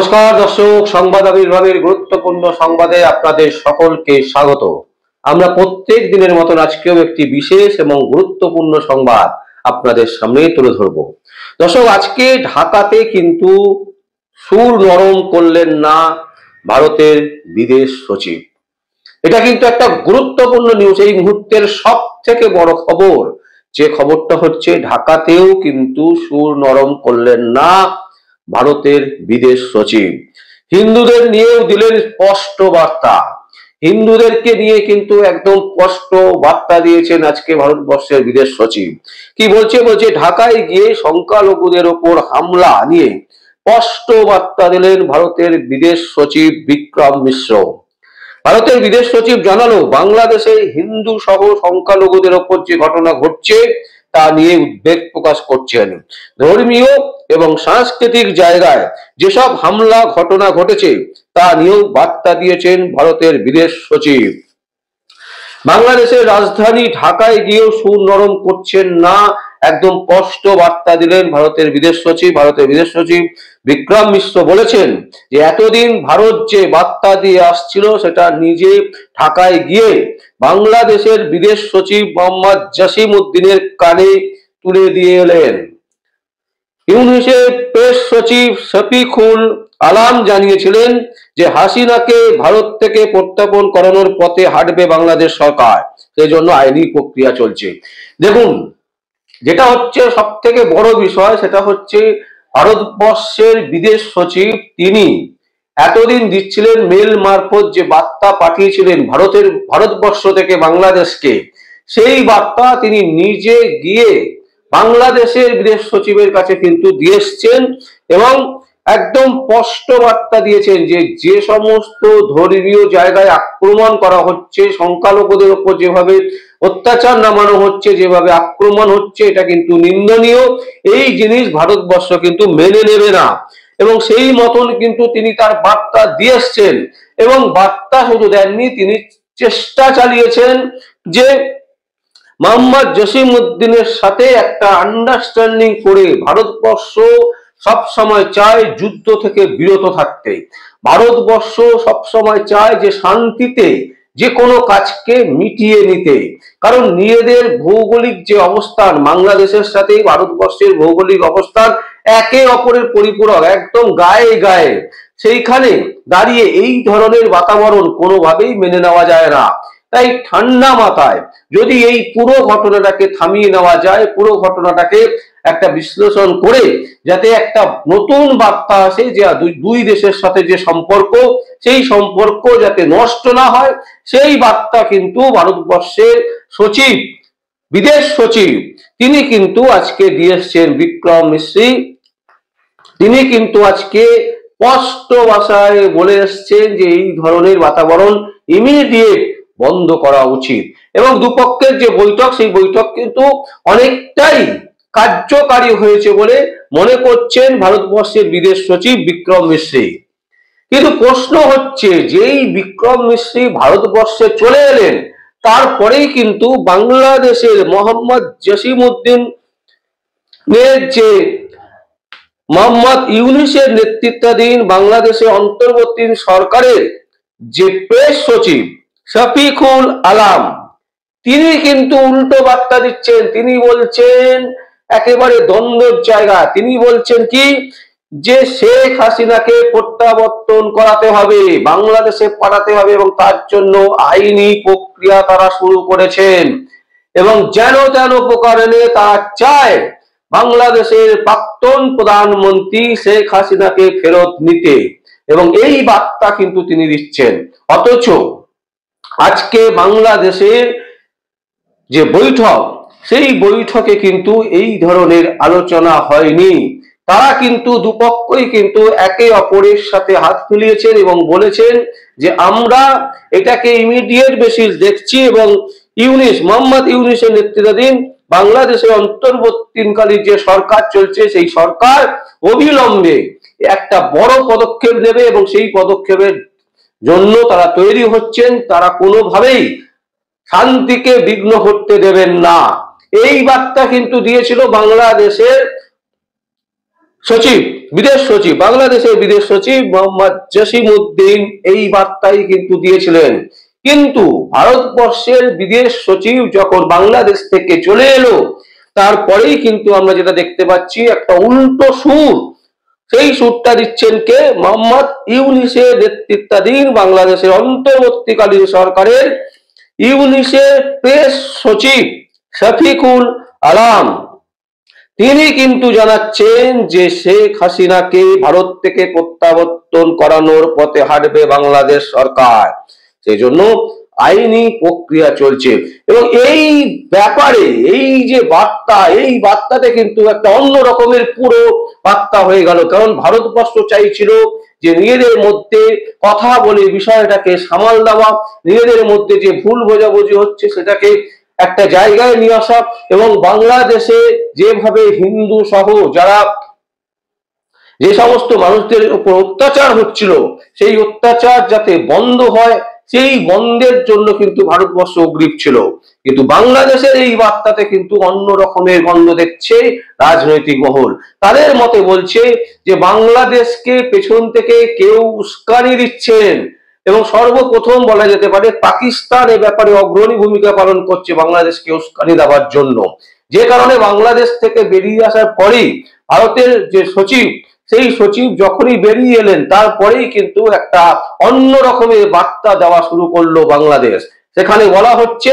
নমস্কার দর্শক, সংবাদ আবির্ভাবের গুরুত্বপূর্ণ সংবাদে আপনাদের সকলকে স্বাগত। আমরা প্রত্যেক দিনের মতন আজকেও একটি বিশেষ এবং গুরুত্বপূর্ণ সংবাদ আপনাদের সামনে তুলে ধরব। দর্শক, আজকে ঢাকাতে কিন্তু সুর নরম করলেন না ভারতের বিদেশ সচিব। এটা কিন্তু একটা গুরুত্বপূর্ণ নিউজ। এই মুহূর্তের সব থেকে বড় খবর, যে খবরটা হচ্ছে ঢাকাতেও কিন্তু সুর নরম করলেন না ভারতের বিদেশ সচিব। হিন্দুদের নিয়েও দিলেন স্পষ্ট বার্তা। হিন্দুদেরকে নিয়ে কিন্তু একদম স্পষ্ট বার্তা দিয়েছেন আজকে ভারতবর্ষের বিদেশ সচিব। কি বলছে? ঢাকায় গিয়ে সংখ্যালঘুদের ওপর হামলা নিয়ে স্পষ্ট বার্তা দিলেন ভারতের বিদেশ সচিব বিক্রম মিশ্র। ভারতের বিদেশ সচিব জানালো, বাংলাদেশে হিন্দু সহ সংখ্যালঘুদের ওপর যে ঘটনা ঘটছে তা নিয়ে উদ্বেগ প্রকাশ করছেন। ধর্মীয় এবং সাংস্কৃতিক জায়গায় যেসব হামলা ঘটনা ঘটেছে তা নিয়েও বার্তা দিয়েছেন ভারতের বিদেশ সচিব। বাংলাদেশের রাজধানী ঢাকায় গিয়েও সুর নরম করছেন না, একদম স্পষ্ট বার্তা দিলেন ভারতের বিদেশ সচিব। ভারতের বিদেশ সচিব বিক্রম মিশ্র বলেছেন যে এতদিন ভারত যে বার্তা দিয়ে আসছিল সেটা নিজে ঢাকায় গিয়ে বাংলাদেশের বিদেশ সচিব মোহাম্মদ জসিম উদ্দিনের কানে তুলে দিয়ে এলেন। ইউনিসেফ প্রেস সচিব শফিকুল আলম জানিয়েছিলেন যে হাসিনাকে ভারত থেকে প্রত্যার্পণ করানোর পথে হাঁটবে বাংলাদেশ সরকার, সেই জন্য আইনি প্রক্রিয়া চলছে। দেখুন, যেটা হচ্ছে সব থেকে বড় বিষয়, সেটা হচ্ছে ভারতবর্ষের বিদেশ সচিব তিনি এতদিন দিচ্ছিলেন মেল মারফত যে বার্তা পাঠিয়েছিলেন ভারতবর্ষ থেকে বাংলাদেশকে, সেই বার্তা তিনি নিজে গিয়ে বাংলাদেশের বিদেশ সচিবের কাছে কিন্তু দিয়ে এসছেন এবং একদম স্পষ্ট বার্তা দিয়েছেন যে যে সমস্ত ধর্মীয় জায়গায় আক্রমণ করা হচ্ছে, সংখ্যালঘুদের উপর যেভাবে অত্যাচার নামানো হচ্ছে, যেভাবে আক্রমণ হচ্ছে, এটা কিন্তু নিন্দনীয়। এই জিনিস ভারতবর্ষ কিন্তু মেনে নেবে না এবং সেই মতন কিন্তু তিনি তার বার্তা দিয়ে এসছেন। এবং বার্তা শুধু দেননি, তিনি চেষ্টা চালিয়েছেন যে মোহাম্মদ জসিম উদ্দিনের সাথে একটা আন্ডারস্ট্যান্ডিং করে ভারতবর্ষ সব সময় চায় যুদ্ধ থেকে বিরত থাকতে। ভারতবর্ষ সব সময় চায় যে শান্তিতে যে কোনো কাজকে মিটিয়ে নিতে। কারণ নিজেদের ভৌগোলিক যে অবস্থান, বাংলাদেশের সাথে ভারতবর্ষের ভৌগোলিক অবস্থান একে অপরের পরিপূরক, একদম গায়ে গায়ে। সেইখানে দাঁড়িয়ে এই ধরনের বাতাবরণ কোনোভাবেই মেনে নেওয়া যায় না। তাই ঠান্ডা মাথায় যদি এই পুরো ঘটনাটাকে থামিয়ে নেওয়া যায়, পুরো ঘটনাটাকে একটা বিশ্লেষণ করে যাতে একটা নতুন বার্তা আসে যে দুই দেশের সাথে যে সম্পর্ক, সেই সম্পর্ক যাতে নষ্ট না হয়, সেই বার্তা কিন্তু ভারতবর্ষের সচিব, বিদেশ সচিব, তিনি কিন্তু আজকে দিয়ে এসছেন বিক্রম মিশ্রি। তিনি কিন্তু আজকে স্পষ্ট ভাষায় বলে এসছেন যে এই ধরনের বাতাবরণ ইমিডিয়েট বন্ধ করা উচিত। এবং দুপক্ষের যে বৈঠক, সেই বৈঠক কিন্তু অনেকটাই কার্যকারী হয়েছে বলে মনে করছেন ভারতবর্ষের বিদেশ সচিব বিক্রম মিশ্রি। কিন্তু প্রশ্ন হচ্ছে, যেই বিক্রম মিশ্রি ভারতবর্ষে চলে এলেন, তারপরেই কিন্তু বাংলাদেশের মোহাম্মদ জসিম উদ্দিনের যে মোহাম্মদ ইউনুসের নেতৃত্বাধীন বাংলাদেশের অন্তর্বর্তী সরকারের যে প্রেস সচিব শফিকুল আলম, তিনি কিন্তু উল্টো বার্তা দিচ্ছেন। তিনি বলছেন একেবারে দ্বন্দ্বের জায়গা। তিনি বলছেন কি, যে শেখ হাসিনাকে প্রত্যাবর্তন করাতে হবে, বাংলাদেশে পাঠাতে হবে এবং তার জন্য আইনি প্রক্রিয়া তারা শুরু করেছেন এবং যেন তেন প্রকারে তারা চায় বাংলাদেশের প্রাক্তন প্রধানমন্ত্রী শেখ হাসিনাকে ফেরত নিতে, এবং এই বার্তা কিন্তু তিনি দিচ্ছেন। অথচ আজকে বাংলাদেশের যে বৈঠক, সেই বৈঠকে কিন্তু এই ধরনের আলোচনা হয়নি। তারা কিন্তু দুপক্ষই কিন্তু একে অপরের সাথে হাত মিলিয়েছেন এবং বলেছেন যে আমরা এটাকে ইমিডিয়েট বেসিস দেখছি এবং মোহাম্মদ ইউনুসের নেতৃত্বাধীন বাংলাদেশের অন্তর্বর্তীকালীন যে সরকার চলছে, সেই সরকার অবিলম্বে একটা বড় পদক্ষেপ নেবে এবং সেই পদক্ষেপের জন্য তারা তৈরি হচ্ছেন। তারা কোনোভাবেই শান্তিকে বিঘ্ন করতে দেবেন না। এই বার্তা কিন্তু দিয়েছিল বাংলাদেশের সচিব, বিদেশ সচিব, বাংলাদেশের বিদেশ সচিব মোহাম্মদ জসিমউদ্দিন এই বার্তাই কিন্তু দিয়েছিলেন। কিন্তু ভারতবর্ষের বিদেশ সচিব যখন বাংলাদেশ থেকে চলে এলো, তারপরেই কিন্তু আমরা যেটা দেখতে পাচ্ছি একটা উল্টো সুর। সেই সুরটা দিচ্ছেন কে? মোহাম্মদ ইউনূসের নেতৃত্বাধীন বাংলাদেশের অন্তর্বর্তীকালীন সরকারের ইউনূসের প্রেস সচিব শফিকুল আলম। তিনি কিন্তু জানাচ্ছেন যে শেখ হাসিনাকে ভারত থেকে প্রত্যাবর্তন করানোর পথে হাঁটবে বাংলাদেশ সরকার, সেই জন্য আইনি প্রক্রিয়া চলছে। এবং এই ব্যাপারে এই যে বার্তা, এই বার্তাতে কিন্তু একটা অন্য রকমের পুরো বার্তা হয়ে গেল। কারণ ভারতবর্ষ চাইছিল যে নিজেদের মধ্যে কথা বলে বিষয়টাকে সামাল দেওয়া, নিজেদের মধ্যে যে ভুল বোঝাবুঝি হচ্ছে সেটাকে একটা জায়গায় নিয়ে আসা, এবং বাংলাদেশে যেভাবে হিন্দু সহ যারা যে সমস্ত মানুষদের উপর অত্যাচার হচ্ছিল সেই অত্যাচার যাতে বন্ধ হয়, সেই বন্ধের জন্য কিন্তু ভারতবর্ষ অগ্রীব ছিল। কিন্তু বাংলাদেশের এই বার্তাতে কিন্তু অন্য রকমের গন্ধ দেখছে রাজনৈতিক মহল। তাদের মতে বলছে যে বাংলাদেশকে পেছন থেকে কেউ উস্কানি দিচ্ছেন, এবং সর্বপ্রথম বলা যেতে পারে পাকিস্তান এ ব্যাপারে অগ্রণী ভূমিকা পালন করছে বাংলাদেশকে উস্কানি দেওয়ার জন্য। যে কারণে বাংলাদেশ থেকে বেরিয়ে আসার পরেই ভারতের যে সচিব, সেই সচিব যখনই বেরিয়ে এলেন তারপরেই কিন্তু একটা অন্য রকমের বার্তা দেওয়া শুরু করলো বাংলাদেশ। সেখানে বলা হচ্ছে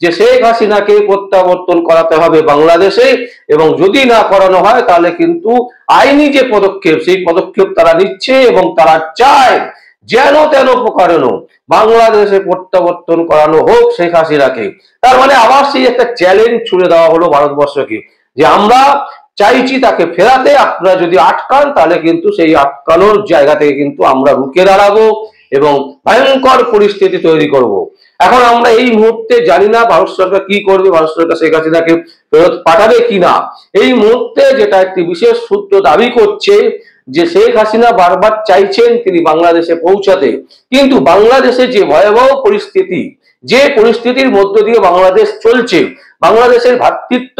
যে শেখ হাসিনাকে প্রত্যাবর্তন করাতে হবে বাংলাদেশে, এবং যদি না করানো হয় তাহলে কিন্তু আইনি যে পদক্ষেপ সেই পদক্ষেপ তারা নিচ্ছে, এবং তারা চায় যেন তেন প্রকারেণ বাংলাদেশে প্রত্যাবর্তন করানো হোক শেখ হাসিনাকে। তার মানে আবার সেই একটা চ্যালেঞ্জ ছুড়ে দেওয়া হলো ভারতবর্ষকে যে আমরা চাইছি তাকে ফেরাতে, আপনারা যদি আটকান তাহলে কিন্তু সেই আটকানোর জায়গা থেকে কিন্তু আমরা রুখে দাঁড়াবো এবং ভয়ঙ্কর পরিস্থিতি তৈরি করব। এখন আমরা এই মুহূর্তে জানি না ভারত সরকার কি করবে, ভারত সরকার শেখ হাসিনাকে ফেরত পাঠাবে কিনা। এই মুহূর্তে যেটা একটি বিশেষ সূত্র দাবি করছে যে শেখ হাসিনা বারবার চাইছেন তিনি বাংলাদেশে পৌঁছাতে, কিন্তু বাংলাদেশে যে ভয়াবহ পরিস্থিতি, যে পরিস্থিতির মধ্য দিয়ে বাংলাদেশ চলছে, বাংলাদেশের ভ্রাতৃত্ব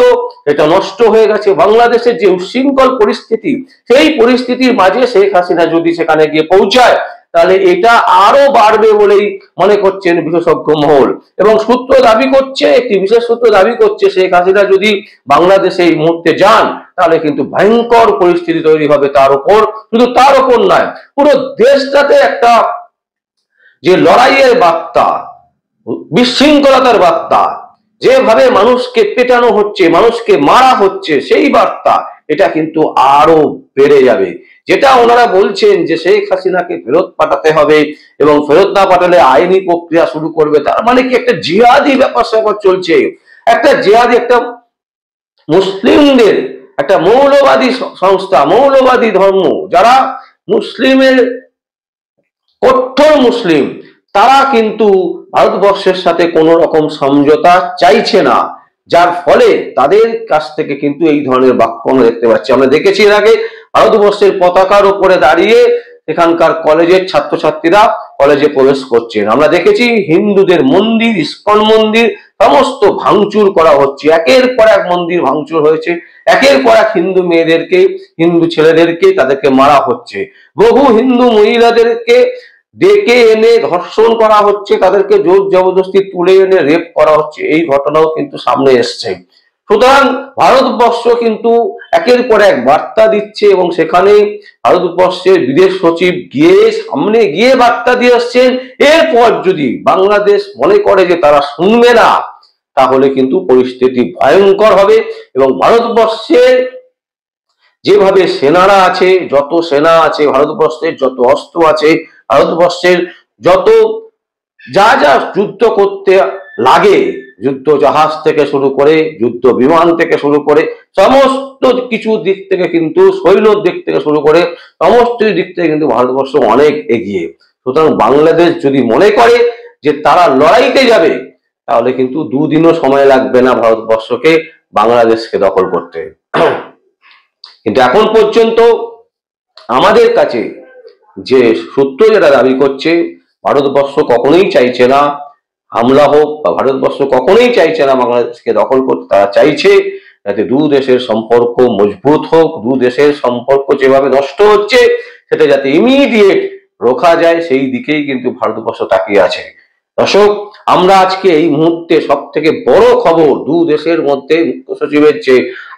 এটা নষ্ট হয়ে গেছে, বাংলাদেশের যে উচ্ছৃঙ্খল পরিস্থিতি, সেই পরিস্থিতির মাঝে শেখ হাসিনা যদি সেখানে গিয়ে পৌঁছায় তাহলে এটা আরো বাড়বে বলেই মনে করছেন বিশেষজ্ঞ মহল। এবং সূত্র দাবি করছে, একটি বিশেষ সূত্র দাবি করছে শেখ হাসিনা যদি বাংলাদেশে এই মুহূর্তে যান তাহলে কিন্তু ভয়ঙ্কর পরিস্থিতি তৈরি হবে তার উপর। শুধু তার উপর নয়, পুরো দেশটাতে একটা যে লড়াইয়ের বার্তা, বিশৃঙ্খলতার বার্তা, যেভাবে মানুষকে পেটানো হচ্ছে, মানুষকে মারা হচ্ছে, সেই বার্তা এটা কিন্তু আরো বেড়ে যাবে। যেটা ওনারা বলছেন যে শেখ হাসিনাকে ফেরত পাঠাতে হবে এবং ফেরত না পাঠালে আইনি প্রক্রিয়া শুরু করবে, তার মানে কি একটা জিহাদি ব্যাপার স্যাপার চলছে, একটা জিহাদি, একটা মুসলিমদের একটা মৌলবাদী সংস্থা, মৌলবাদী ধর্ম, যারা মুসলিমের কঠোর মুসলিম, তারা কিন্তু ভারতবর্ষের সাথে কোন রকম সমঝোতা চাইছে না, যার ফলে তাদের কাছ থেকে কিন্তু এই ধরনের বাক্য আমরা দেখতে পাচ্ছি। আমরা দেখেছি এর আগে ভারতবর্ষের পতাকার উপরে দাঁড়িয়ে এখানকার কলেজের ছাত্রছাত্রীরা কলেজে প্রবেশ করছেন। আমরা দেখেছি হিন্দুদের মন্দির, ইস্কন মন্দির সমস্ত ভাঙচুর করা হচ্ছে, একের পর এক মন্দির ভাঙচুর হয়েছে, একের পর এক হিন্দু মেয়েদেরকে, হিন্দু ছেলেদেরকে তাদেরকে মারা হচ্ছে, বহু হিন্দু মহিলাদেরকে ডেকে এনে ধর্ষণ করা হচ্ছে, তাদেরকে জোর জবরদস্তি তুলে এনে রেপ করা হচ্ছে, এই ঘটনাও কিন্তু সামনে এসছে। সুতরাং ভারতবর্ষ কিন্তু একের পর এক বার্তা দিচ্ছে, এবং সেখানে ভারতবর্ষের বিদেশ সচিব গিয়ে সামনে গিয়ে বার্তা দিয়ে আসছেন। এরপর যদি বাংলাদেশ মনে করে যে তারা শুনবে না, তাহলে কিন্তু পরিস্থিতি ভয়ঙ্কর হবে। এবং ভারতবর্ষের যেভাবে সেনারা আছে, যত সেনা আছে ভারতবর্ষের, যত অস্ত্র আছে ভারতবর্ষের, যত যা যা যুদ্ধ করতে লাগে, যুদ্ধ জাহাজ থেকে শুরু করে, যুদ্ধ বিমান থেকে শুরু করে, সমস্ত কিছু দিক থেকে কিন্তু, সৈন্যর দিক থেকে শুরু করে সমস্ত দিক থেকে কিন্তু ভারতবর্ষ অনেক এগিয়ে। সুতরাং বাংলাদেশ যদি মনে করে যে তারা লড়াইতে যাবে, তাহলে কিন্তু দুদিনও সময় লাগবে না ভারতবর্ষকে বাংলাদেশকে দখল করতে। কিন্তু এখন পর্যন্ত আমাদের কাছে যে সূত্র যেটা দাবি করছে, ভারতবর্ষ কখনোই চাইছে না হামলা হোক, বা ভারতবর্ষ কখনোই চাইছে না বাংলাদেশকে দখল করতে, তারা চাইছে যাতে দু দেশের সম্পর্ক মজবুত হোক, দু দেশের সম্পর্ক যেভাবে নষ্ট হচ্ছে সেটা যাতে ইমিডিয়েট রোখা যায়, সেই দিকেই কিন্তু ভারতবর্ষ তাকিয়ে আছে। দর্শক, আমরা আজকে এই মুহূর্তে সব থেকে বড় খবর, দু দেশের মধ্যে মুখ্য সচিবের যে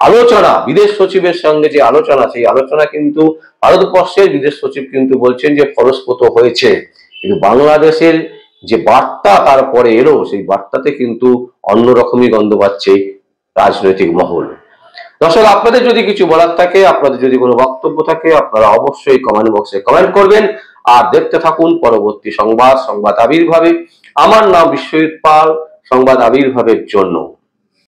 আলোচনা, বিদেশ সচিবের সঙ্গে যে আলোচনা, সেই আলোচনা কিন্তু ভারতবর্ষের বিদেশ সচিব কিন্তু বলছেন যে ফলপ্রসূ হয়েছে, কিন্তু বাংলাদেশের যে বার্তা তারপরে এলো, সেই বার্তাতে কিন্তু অন্যরকমই গন্ধ পাচ্ছে রাজনৈতিক মহল। দর্শক, আপনাদের যদি কিছু বলার থাকে, আপনাদের যদি কোনো বক্তব্য থাকে, আপনারা অবশ্যই কমেন্ট বক্সে কমেন্ট করবেন। আর দেখতে থাকুন পরবর্তী সংবাদ আবির্ভাবে। আমার নাম বিশ্বজিৎ পাল, সংবাদ আবির্ভাবের জন্য।